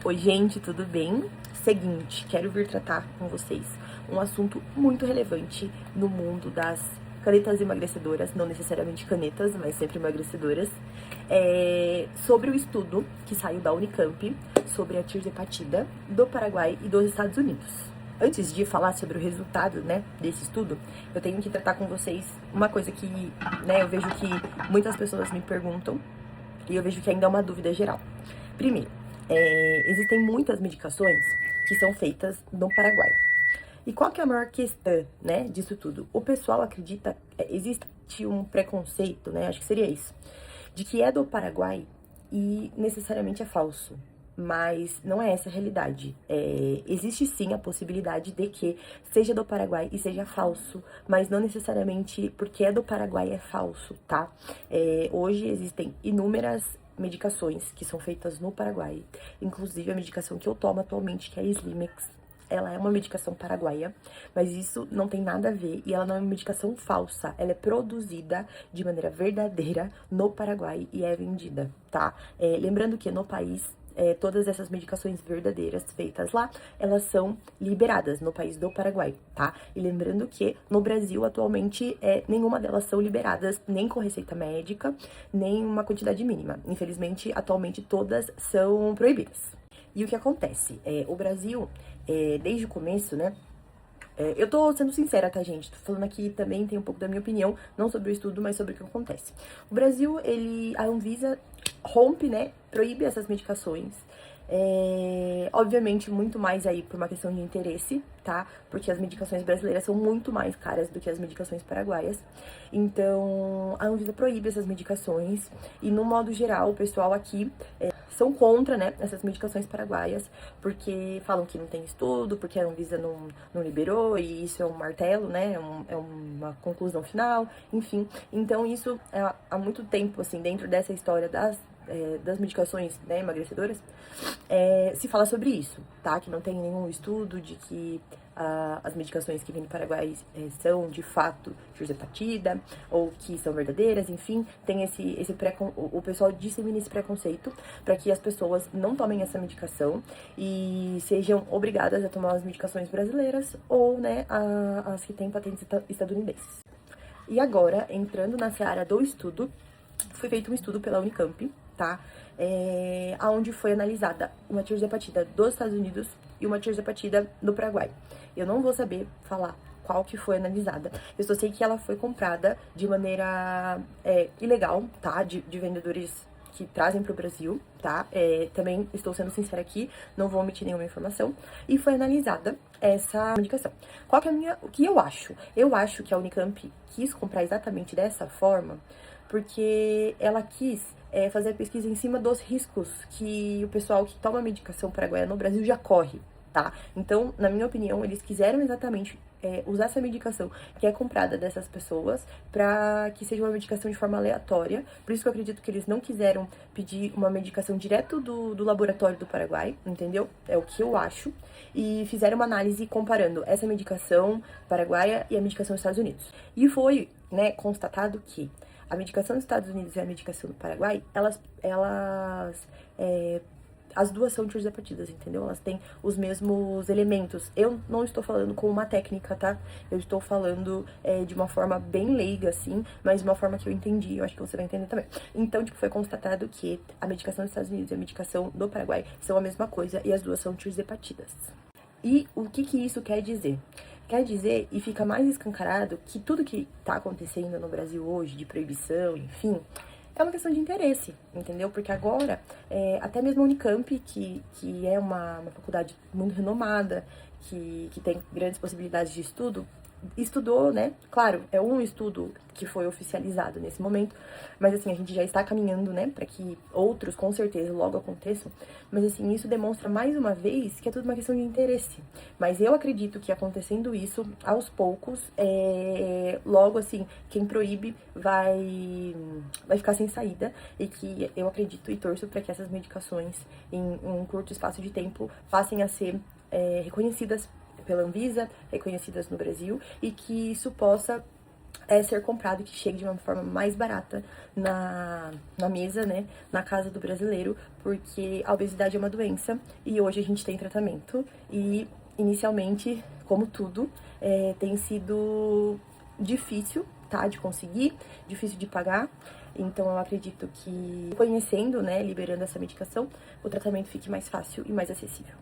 Oi, gente, tudo bem? Seguinte, quero vir tratar com vocês um assunto muito relevante no mundo das canetas emagrecedoras, não necessariamente canetas, mas sempre emagrecedoras, sobre o estudo que saiu da Unicamp sobre a tirzepatida do Paraguai e dos Estados Unidos. Antes de falar sobre o resultado, desse estudo, eu tenho que tratar com vocês uma coisa que, eu vejo que muitas pessoas me perguntam e eu vejo que ainda é uma dúvida geral. Primeiro, existem muitas medicações que são feitas no Paraguai. E qual que é a maior questão, disso tudo? O pessoal acredita, existe um preconceito, acho que seria isso, de que é do Paraguai e necessariamente é falso. Mas não é essa a realidade. Existe sim a possibilidade de que seja do Paraguai e seja falso, mas não necessariamente porque é do Paraguai é falso, tá? Hoje existem inúmeras medicações que são feitas no Paraguai, inclusive a medicação que eu tomo atualmente, que é a Slimex. Ela é uma medicação paraguaia, mas isso não tem nada a ver e ela não é uma medicação falsa. Ela é produzida de maneira verdadeira no Paraguai e é vendida, tá? Lembrando que no país, todas essas medicações verdadeiras feitas lá, elas são liberadas no país do Paraguai, tá? E lembrando que no Brasil, atualmente, nenhuma delas são liberadas, nem com receita médica, nem uma quantidade mínima. Infelizmente, atualmente, todas são proibidas. E o que acontece? O Brasil, desde o começo, eu tô sendo sincera, tá, gente? Tô falando aqui também, tem um pouco da minha opinião, não sobre o estudo, mas sobre o que acontece. O Brasil, a Anvisa rompe, proíbe essas medicações. Obviamente, muito mais aí por uma questão de interesse, tá? Porque as medicações brasileiras são muito mais caras do que as medicações paraguaias. Então, a Anvisa proíbe essas medicações e, no modo geral, o pessoal aqui são contra, essas medicações paraguaias, porque falam que não tem estudo, porque a Anvisa não liberou, e isso é um martelo, é uma conclusão final, enfim. Então, isso há muito tempo, assim, dentro dessa história das medicações, emagrecedoras, se fala sobre isso, tá? Que não tem nenhum estudo de que as medicações que vêm do Paraguai são, de fato, tirzepatida, ou que são verdadeiras, enfim, tem o pessoal dissemina esse preconceito para que as pessoas não tomem essa medicação e sejam obrigadas a tomar as medicações brasileiras ou, as que têm patentes estadunidenses. E agora, entrando na seara do estudo, foi feito um estudo pela Unicamp, tá? Onde foi analisada uma tirzepatida dos Estados Unidos e uma tirzepatida do Paraguai. Eu não vou saber falar qual que foi analisada. Eu só sei que ela foi comprada de maneira ilegal, tá? De vendedores que trazem para o Brasil, tá? Também estou sendo sincera aqui, não vou omitir nenhuma informação. E foi analisada essa medicação. Qual que é o que eu acho? Eu acho que a Unicamp quis comprar exatamente dessa forma porque ela quis fazer a pesquisa em cima dos riscos que o pessoal que toma medicação paraguaia no Brasil já corre, tá? Então, na minha opinião, eles quiseram exatamente usar essa medicação que é comprada dessas pessoas para que seja uma medicação de forma aleatória. Por isso que eu acredito que eles não quiseram pedir uma medicação direto do laboratório do Paraguai, entendeu? É o que eu acho. E fizeram uma análise comparando essa medicação paraguaia e a medicação dos Estados Unidos. E foi, constatado que a medicação dos Estados Unidos e a medicação do Paraguai, as duas são tirzepatidas, entendeu? Elas têm os mesmos elementos. Eu não estou falando com uma técnica, tá? Eu estou falando de uma forma bem leiga, assim, mas de uma forma que eu entendi, eu acho que você vai entender também. Então, foi constatado que a medicação dos Estados Unidos e a medicação do Paraguai são a mesma coisa e as duas são tirzepatidas. E o que isso quer dizer? Quer dizer, e fica mais escancarado, que tudo que tá acontecendo no Brasil hoje, de proibição, enfim, é uma questão de interesse, entendeu? Porque agora, até mesmo a Unicamp, que é uma faculdade muito renomada, que tem grandes possibilidades de estudo, estudou, Claro, é um estudo que foi oficializado nesse momento, mas assim, a gente já está caminhando, para que outros, com certeza, logo aconteçam. Mas assim, isso demonstra mais uma vez que é tudo uma questão de interesse. Mas eu acredito que acontecendo isso, aos poucos, logo assim, quem proíbe vai ficar sem saída e que eu acredito e torço para que essas medicações, em um curto espaço de tempo, passem a ser reconhecidas pela Anvisa, reconhecidas no Brasil, e que isso possa ser comprado, que chegue de uma forma mais barata na mesa, né, na casa do brasileiro, porque a obesidade é uma doença e hoje a gente tem tratamento e, inicialmente, como tudo, tem sido difícil, tá, de conseguir, difícil de pagar. Então, eu acredito que, conhecendo, né, liberando essa medicação, o tratamento fique mais fácil e mais acessível.